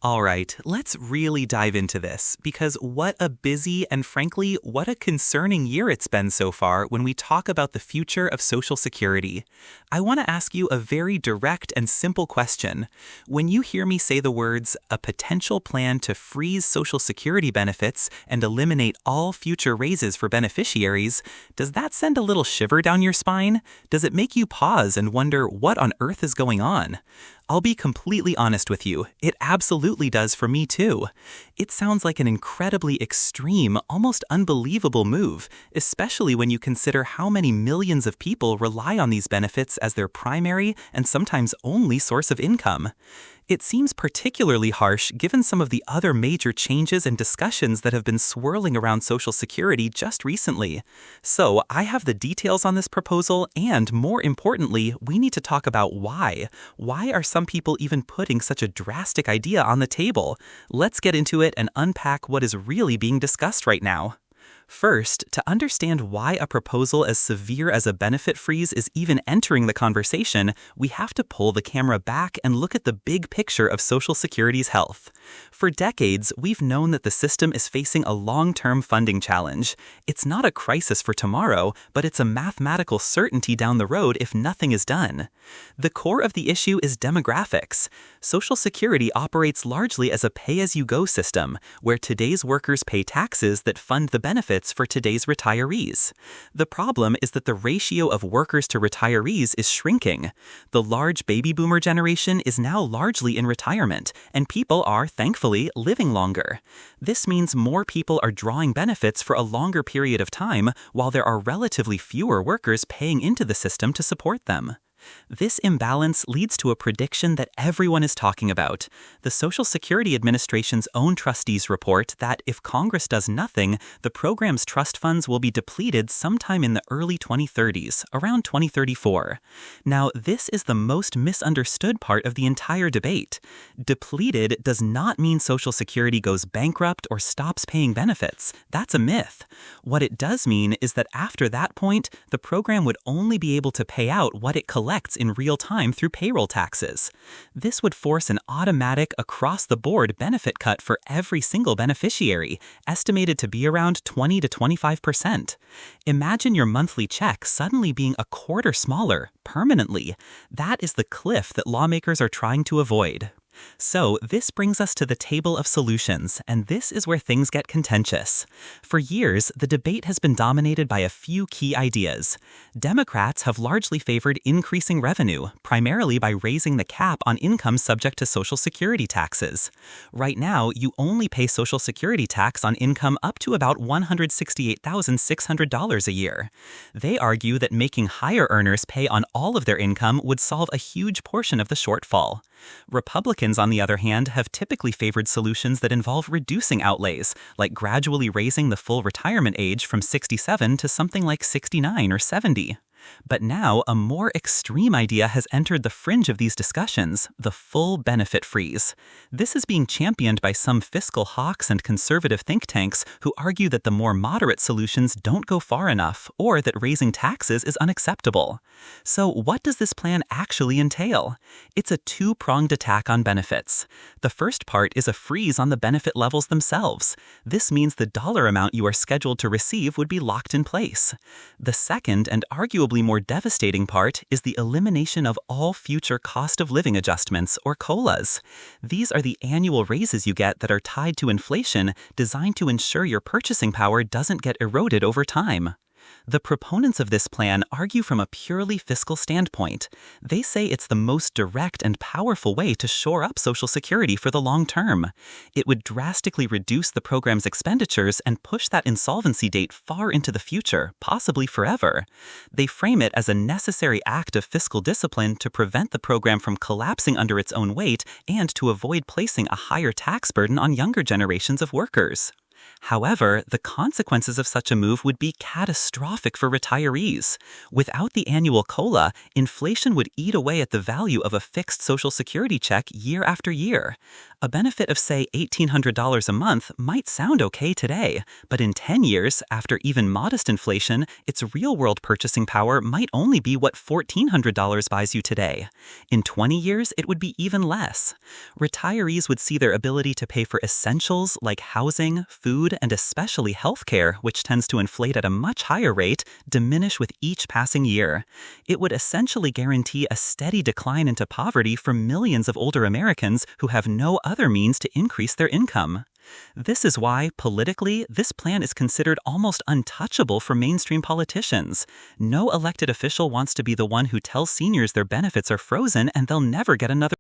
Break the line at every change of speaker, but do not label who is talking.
All right, let's really dive into this because what a busy and frankly, what a concerning year it's been so far when we talk about the future of Social Security. I want to ask you a very direct and simple question. When you hear me say the words, a potential plan to freeze Social Security benefits and eliminate all future raises for beneficiaries, does that send a little shiver down your spine? Does it make you pause and wonder what on earth is going on? I'll be completely honest with you, it absolutely does for me too. It sounds like an incredibly extreme, almost unbelievable move, especially when you consider how many millions of people rely on these benefits as their primary and sometimes only source of income. It seems particularly harsh given some of the other major changes and discussions that have been swirling around Social Security just recently. So, I have the details on this proposal, and more importantly, we need to talk about why. Why are some people even putting such a drastic idea on the table? Let's get into it and unpack what is really being discussed right now. First, to understand why a proposal as severe as a benefit freeze is even entering the conversation, we have to pull the camera back and look at the big picture of Social Security's health. For decades, we've known that the system is facing a long-term funding challenge. It's not a crisis for tomorrow, but it's a mathematical certainty down the road if nothing is done. The core of the issue is demographics. Social Security operates largely as a pay-as-you-go system, where today's workers pay taxes that fund the benefits for today's retirees. The problem is that the ratio of workers to retirees is shrinking. The large baby boomer generation is now largely in retirement, and people are, thankfully, living longer. This means more people are drawing benefits for a longer period of time, while there are relatively fewer workers paying into the system to support them. This imbalance leads to a prediction that everyone is talking about. The Social Security Administration's own trustees report that if Congress does nothing, the program's trust funds will be depleted sometime in the early 2030s, around 2034. Now, this is the most misunderstood part of the entire debate. Depleted does not mean Social Security goes bankrupt or stops paying benefits. That's a myth. What it does mean is that after that point, the program would only be able to pay out what it collects in real time through payroll taxes. This would force an automatic, across-the-board benefit cut for every single beneficiary, estimated to be around 20 to 25%. Imagine your monthly check suddenly being a quarter smaller, permanently. That is the cliff that lawmakers are trying to avoid. So, this brings us to the table of solutions, and this is where things get contentious. For years, the debate has been dominated by a few key ideas. Democrats have largely favored increasing revenue, primarily by raising the cap on income subject to Social Security taxes. Right now, you only pay Social Security tax on income up to about $168,600 a year. They argue that making higher earners pay on all of their income would solve a huge portion of the shortfall. Republicans, on the other hand, have typically favored solutions that involve reducing outlays, like gradually raising the full retirement age from 67 to something like 69 or 70. But now, a more extreme idea has entered the fringe of these discussions, the full benefit freeze. This is being championed by some fiscal hawks and conservative think tanks who argue that the more moderate solutions don't go far enough, or that raising taxes is unacceptable. So what does this plan actually entail? It's a two-pronged attack on benefits. The first part is a freeze on the benefit levels themselves. This means the dollar amount you are scheduled to receive would be locked in place. The second, and arguably more devastating part, is the elimination of all future cost of living adjustments, or COLAs. These are the annual raises you get that are tied to inflation, designed to ensure your purchasing power doesn't get eroded over time. The proponents of this plan argue from a purely fiscal standpoint. They say it's the most direct and powerful way to shore up Social Security for the long term. It would drastically reduce the program's expenditures and push that insolvency date far into the future, possibly forever. They frame it as a necessary act of fiscal discipline to prevent the program from collapsing under its own weight and to avoid placing a higher tax burden on younger generations of workers. However, the consequences of such a move would be catastrophic for retirees. Without the annual COLA, inflation would eat away at the value of a fixed Social Security check year after year. A benefit of, say, $1,800 a month might sound okay today, but in 10 years, after even modest inflation, its real-world purchasing power might only be what $1,400 buys you today. In 20 years, it would be even less. Retirees would see their ability to pay for essentials like housing, food, and especially healthcare, which tends to inflate at a much higher rate, diminish with each passing year. It would essentially guarantee a steady decline into poverty for millions of older Americans who have no other means to increase their income. This is why, politically, this plan is considered almost untouchable for mainstream politicians. No elected official wants to be the one who tells seniors their benefits are frozen and they'll never get another